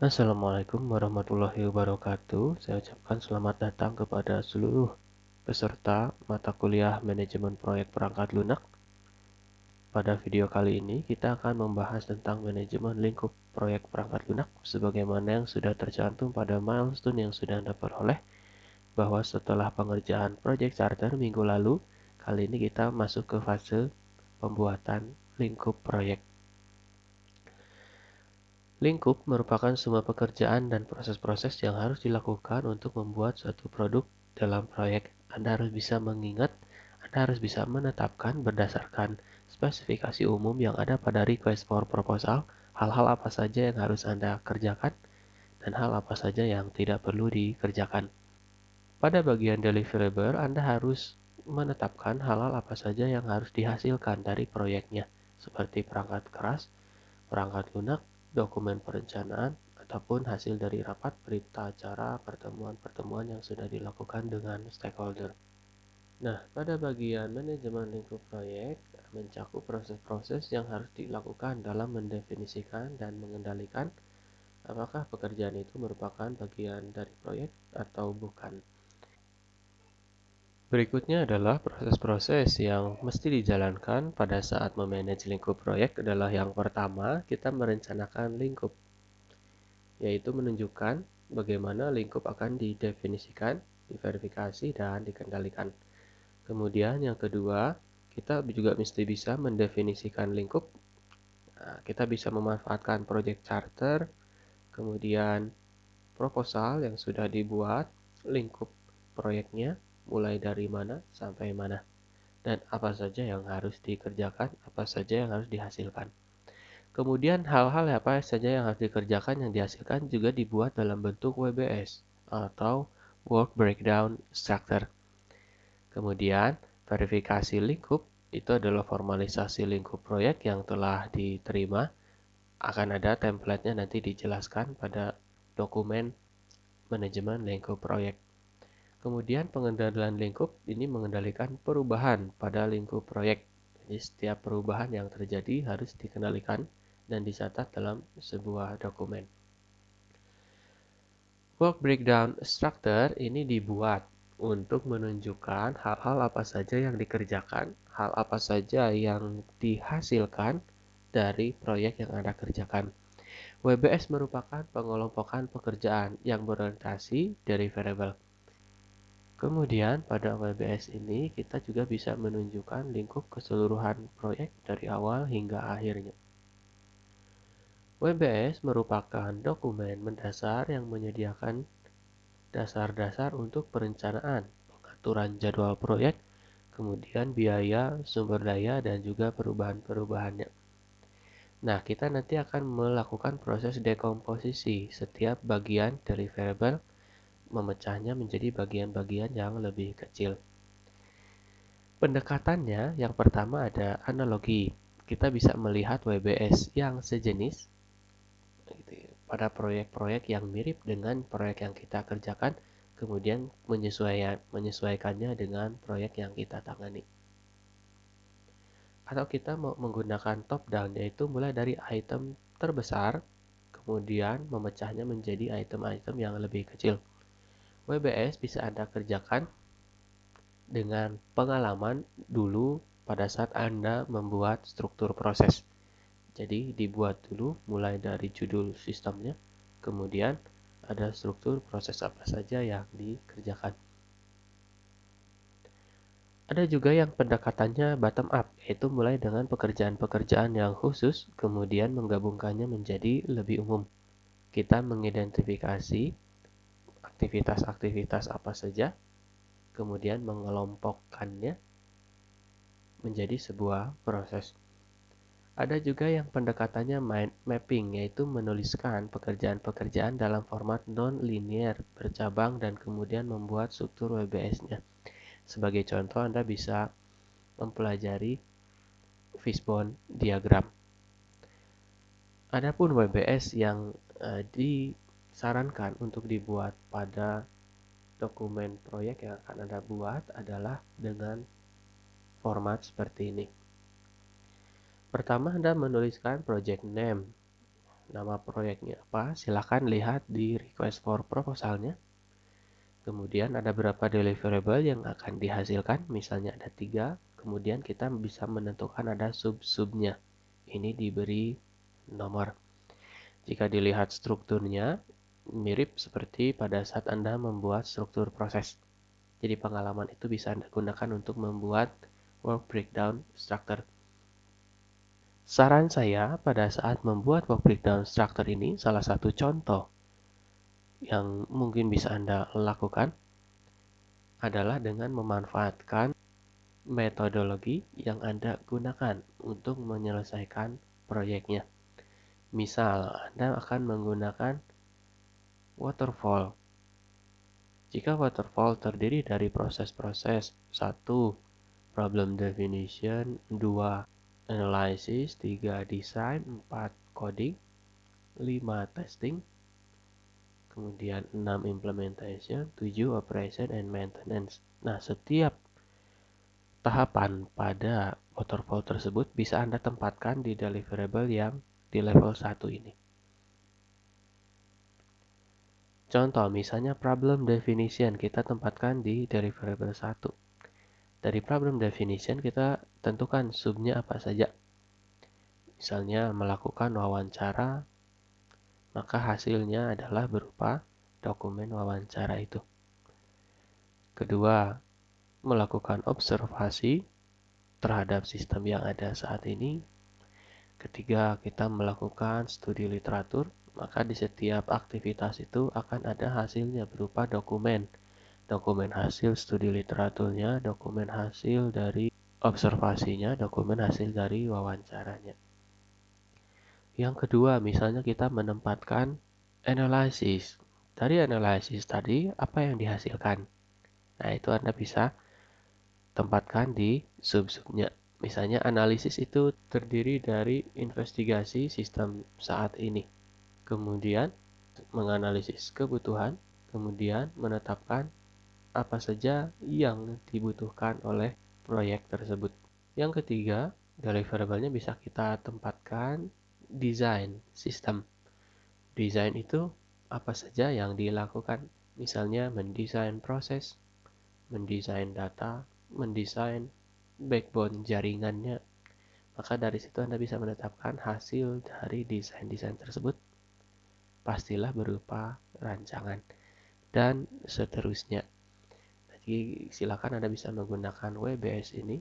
Assalamualaikum warahmatullahi wabarakatuh. Saya ucapkan selamat datang kepada seluruh peserta mata kuliah manajemen proyek perangkat lunak. Pada video kali ini kita akan membahas tentang manajemen lingkup proyek perangkat lunak sebagaimana yang sudah tercantum pada milestone yang sudah Anda peroleh, bahwa setelah pengerjaan proyek charter minggu lalu, kali ini kita masuk ke fase pembuatan lingkup proyek. Lingkup merupakan semua pekerjaan dan proses-proses yang harus dilakukan untuk membuat suatu produk dalam proyek. Anda harus bisa mengingat, Anda harus bisa menetapkan berdasarkan spesifikasi umum yang ada pada request for proposal, hal-hal apa saja yang harus Anda kerjakan, dan hal apa saja yang tidak perlu dikerjakan. Pada bagian deliverable, Anda harus menetapkan hal-hal apa saja yang harus dihasilkan dari proyeknya, seperti perangkat keras, perangkat lunak, dokumen perencanaan, ataupun hasil dari rapat, berita acara, pertemuan-pertemuan yang sudah dilakukan dengan stakeholder. Nah, pada bagian manajemen lingkup proyek, mencakup proses-proses yang harus dilakukan dalam mendefinisikan dan mengendalikan apakah pekerjaan itu merupakan bagian dari proyek atau bukan. Berikutnya adalah proses-proses yang mesti dijalankan pada saat memanage lingkup proyek adalah yang pertama, kita merencanakan lingkup, yaitu menunjukkan bagaimana lingkup akan didefinisikan, diverifikasi, dan dikendalikan. Kemudian yang kedua, kita juga mesti bisa mendefinisikan lingkup. Nah, kita bisa memanfaatkan project charter, kemudian proposal yang sudah dibuat, lingkup proyeknya, mulai dari mana sampai mana, dan apa saja yang harus dikerjakan, apa saja yang harus dihasilkan. Kemudian hal-hal apa saja yang harus dikerjakan yang dihasilkan juga dibuat dalam bentuk WBS atau Work Breakdown Structure. Kemudian verifikasi lingkup itu adalah formalisasi lingkup proyek yang telah diterima. Akan ada template-nya nanti dijelaskan pada dokumen manajemen lingkup proyek. Kemudian pengendalian lingkup ini mengendalikan perubahan pada lingkup proyek. Jadi setiap perubahan yang terjadi harus dikendalikan dan dicatat dalam sebuah dokumen. Work breakdown structure ini dibuat untuk menunjukkan hal-hal apa saja yang dikerjakan, hal apa saja yang dihasilkan dari proyek yang Anda kerjakan. WBS merupakan pengelompokan pekerjaan yang berorientasi dari variable. Kemudian pada WBS ini kita juga bisa menunjukkan lingkup keseluruhan proyek dari awal hingga akhirnya. WBS merupakan dokumen mendasar yang menyediakan dasar-dasar untuk perencanaan, pengaturan jadwal proyek, kemudian biaya, sumber daya, dan juga perubahan-perubahannya. Nah, kita nanti akan melakukan proses dekomposisi setiap bagian dari variable, memecahnya menjadi bagian-bagian yang lebih kecil. Pendekatannya yang pertama ada analogi. Kita bisa melihat WBS yang sejenis pada proyek-proyek yang mirip dengan proyek yang kita kerjakan, kemudian menyesuaikannya dengan proyek yang kita tangani. Atau kita mau menggunakan top down, yaitu mulai dari item terbesar, kemudian memecahnya menjadi item-item yang lebih kecil. WBS bisa Anda kerjakan dengan pengalaman dulu pada saat Anda membuat struktur proses. Jadi dibuat dulu mulai dari judul sistemnya, kemudian ada struktur proses apa saja yang dikerjakan. Ada juga yang pendekatannya bottom up, yaitu mulai dengan pekerjaan-pekerjaan yang khusus, kemudian menggabungkannya menjadi lebih umum. Kita mengidentifikasi aktivitas-aktivitas apa saja, kemudian mengelompokkannya menjadi sebuah proses. Ada juga yang pendekatannya mind mapping, yaitu menuliskan pekerjaan-pekerjaan dalam format non-linear, bercabang, dan kemudian membuat struktur WBS-nya. Sebagai contoh, Anda bisa mempelajari fishbone diagram. Adapun WBS yang disarankan untuk dibuat pada dokumen proyek yang akan Anda buat adalah dengan format seperti ini. Pertama, Anda menuliskan project name. nama proyeknya apa, silakan lihat di request for proposalnya. Kemudian ada berapa deliverable yang akan dihasilkan, misalnya ada 3. Kemudian kita bisa menentukan ada sub-subnya. Ini diberi nomor. Jika dilihat strukturnya, mirip seperti pada saat Anda membuat struktur proses. Jadi pengalaman itu bisa Anda gunakan untuk membuat work breakdown structure. Saran saya pada saat membuat work breakdown structure ini, salah satu contoh yang mungkin bisa Anda lakukan adalah dengan memanfaatkan metodologi yang Anda gunakan untuk menyelesaikan proyeknya. Misal, Anda akan menggunakan waterfall. Jika waterfall terdiri dari proses-proses 1. Problem definition, 2. Analysis, 3. Design, 4. Coding, 5. Testing, kemudian 6. Implementation, 7. Operation and maintenance. Nah, setiap tahapan pada waterfall tersebut bisa Anda tempatkan di deliverable yang di level 1 ini. Contoh, misalnya problem definition kita tempatkan di deliverable 1. Dari problem definition kita tentukan subnya apa saja. Misalnya melakukan wawancara, maka hasilnya adalah berupa dokumen wawancara itu. Kedua, melakukan observasi terhadap sistem yang ada saat ini. Ketiga, kita melakukan studi literatur, maka di setiap aktivitas itu akan ada hasilnya berupa dokumen. Dokumen hasil studi literaturnya, dokumen hasil dari observasinya, dokumen hasil dari wawancaranya. Yang kedua, misalnya kita menempatkan analisis. Dari analisis tadi, apa yang dihasilkan? Nah, itu Anda bisa tempatkan di sub-subnya. Misalnya analisis itu terdiri dari investigasi sistem saat ini. Kemudian menganalisis kebutuhan, kemudian menetapkan apa saja yang dibutuhkan oleh proyek tersebut. Yang ketiga, deliverable-nya bisa kita tempatkan desain sistem. Desain itu apa saja yang dilakukan, misalnya mendesain proses, mendesain data, mendesain backbone jaringannya. Maka dari situ Anda bisa menetapkan hasil dari desain-desain tersebut pastilah berupa rancangan dan seterusnya. Jadi silakan Anda bisa menggunakan WBS ini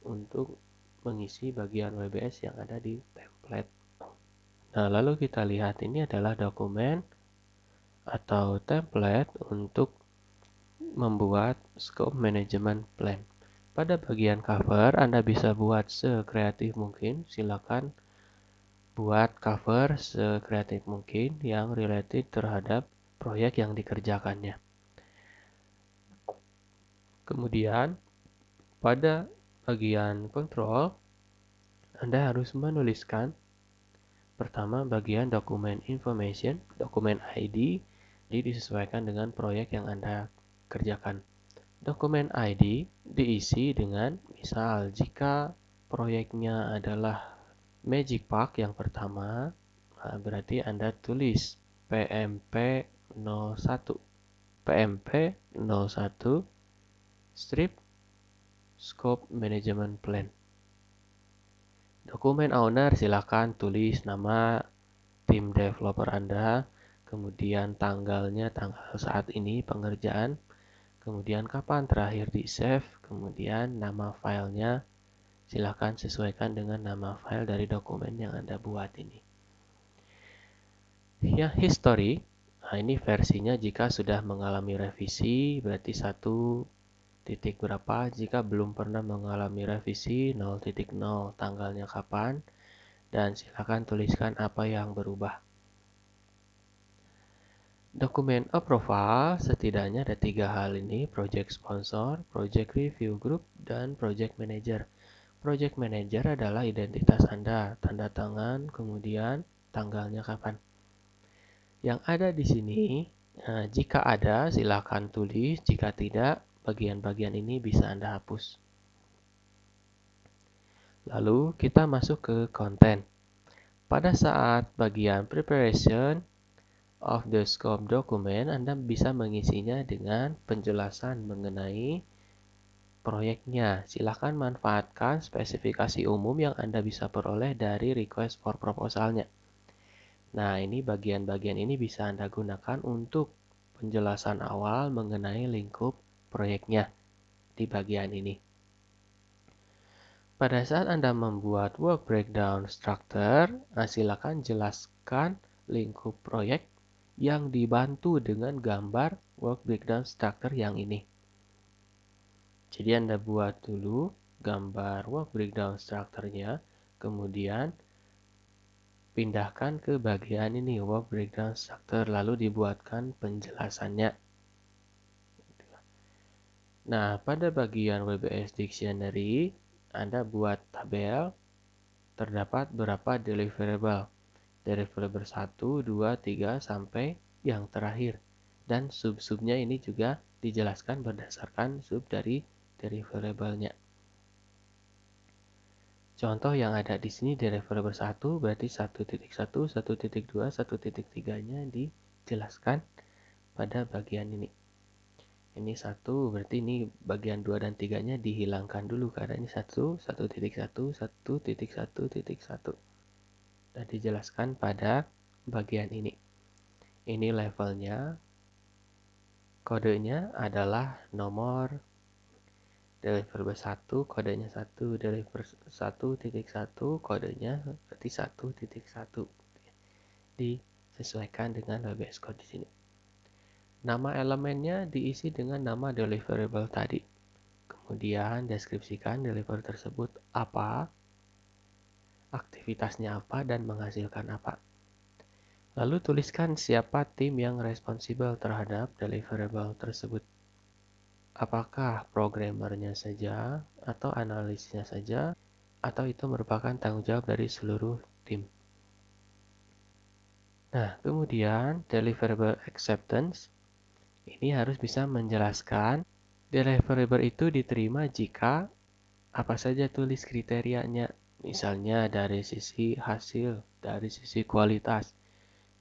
untuk mengisi bagian WBS yang ada di template. Nah, lalu kita lihat ini adalah dokumen atau template untuk membuat scope management plan. Pada bagian cover, Anda bisa buat sekreatif mungkin. Silakan buat cover sekreatif mungkin yang related terhadap proyek yang dikerjakannya. Kemudian, pada bagian control, Anda harus menuliskan pertama bagian dokumen information, dokumen ID, jadi disesuaikan dengan proyek yang Anda kerjakan. Dokumen ID diisi dengan, misal jika proyeknya adalah Magic Park yang pertama, berarti Anda tulis PMP 01. PMP 01 strip scope management plan. Dokumen owner silakan tulis nama tim developer Anda, kemudian tanggalnya, tanggal saat ini pengerjaan, kemudian kapan terakhir di save, kemudian nama filenya silakan sesuaikan dengan nama file dari dokumen yang Anda buat ini. Ya, history. Nah, ini versinya jika sudah mengalami revisi berarti 1 titik berapa, jika belum pernah mengalami revisi 0.0 tanggalnya kapan, dan silakan tuliskan apa yang berubah. Dokumen approval setidaknya ada 3 hal ini, project sponsor, project review group, dan project manager. Project manager adalah identitas Anda, tanda tangan, kemudian tanggalnya kapan. Yang ada di sini, jika ada silakan tulis, jika tidak bagian-bagian ini bisa Anda hapus. Lalu kita masuk ke konten. Pada saat bagian preparation of the scope document, Anda bisa mengisinya dengan penjelasan mengenai proyeknya. Silakan manfaatkan spesifikasi umum yang Anda bisa peroleh dari request for proposal-nya. Nah, ini bagian-bagian ini bisa Anda gunakan untuk penjelasan awal mengenai lingkup proyeknya di bagian ini. Pada saat Anda membuat work breakdown structure, silakan jelaskan lingkup proyek yang dibantu dengan gambar work breakdown structure yang ini. Jadi Anda buat dulu gambar work breakdown structure-nya, kemudian pindahkan ke bagian ini work breakdown structure, lalu dibuatkan penjelasannya. Nah, pada bagian WBS Dictionary, Anda buat tabel, terdapat berapa deliverable. Deliverable 1, 2, 3, sampai yang terakhir. Dan sub-subnya ini juga dijelaskan berdasarkan sub dari deliverable-nya. Contoh yang ada di sini deliverable 1 berarti 1.1, 1.2, 1.3-nya dijelaskan pada bagian ini. Ini 1 berarti ini bagian 2 dan 3-nya dihilangkan dulu karena ini 1, 1.1, 1.1.1. Dan dijelaskan pada bagian ini. Ini levelnya, kodenya adalah nomor deliverable 1, kodenya 1, deliver 1.1, kodenya berarti 1.1. Disesuaikan dengan WBS Code di sini. Nama elemennya diisi dengan nama deliverable tadi. Kemudian deskripsikan deliverable tersebut apa, aktivitasnya apa, dan menghasilkan apa. Lalu tuliskan siapa tim yang responsibel terhadap deliverable tersebut. Apakah programmernya saja, atau analisnya saja, atau itu merupakan tanggung jawab dari seluruh tim. Nah, kemudian deliverable acceptance ini harus bisa menjelaskan deliverable itu diterima jika apa saja tulis kriterianya. Misalnya dari sisi hasil, dari sisi kualitas,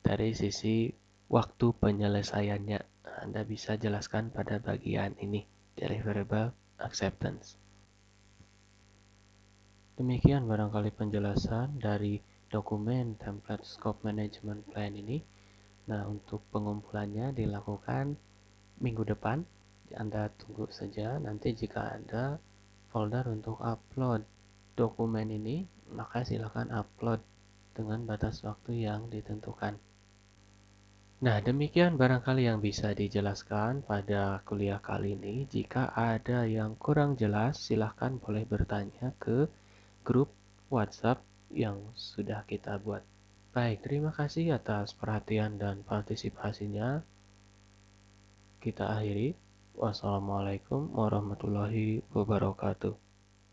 dari sisi waktu penyelesaiannya. Anda bisa jelaskan pada bagian ini, deliverable acceptance. Demikian barangkali penjelasan dari dokumen template scope management plan ini. Nah, untuk pengumpulannya dilakukan minggu depan. Anda tunggu saja, nanti jika ada folder untuk upload dokumen ini, maka silakan upload dengan batas waktu yang ditentukan. Nah, demikian barangkali yang bisa dijelaskan pada kuliah kali ini. Jika ada yang kurang jelas, silahkan boleh bertanya ke grup WhatsApp yang sudah kita buat. Baik, terima kasih atas perhatian dan partisipasinya. Kita akhiri. Wassalamualaikum warahmatullahi wabarakatuh.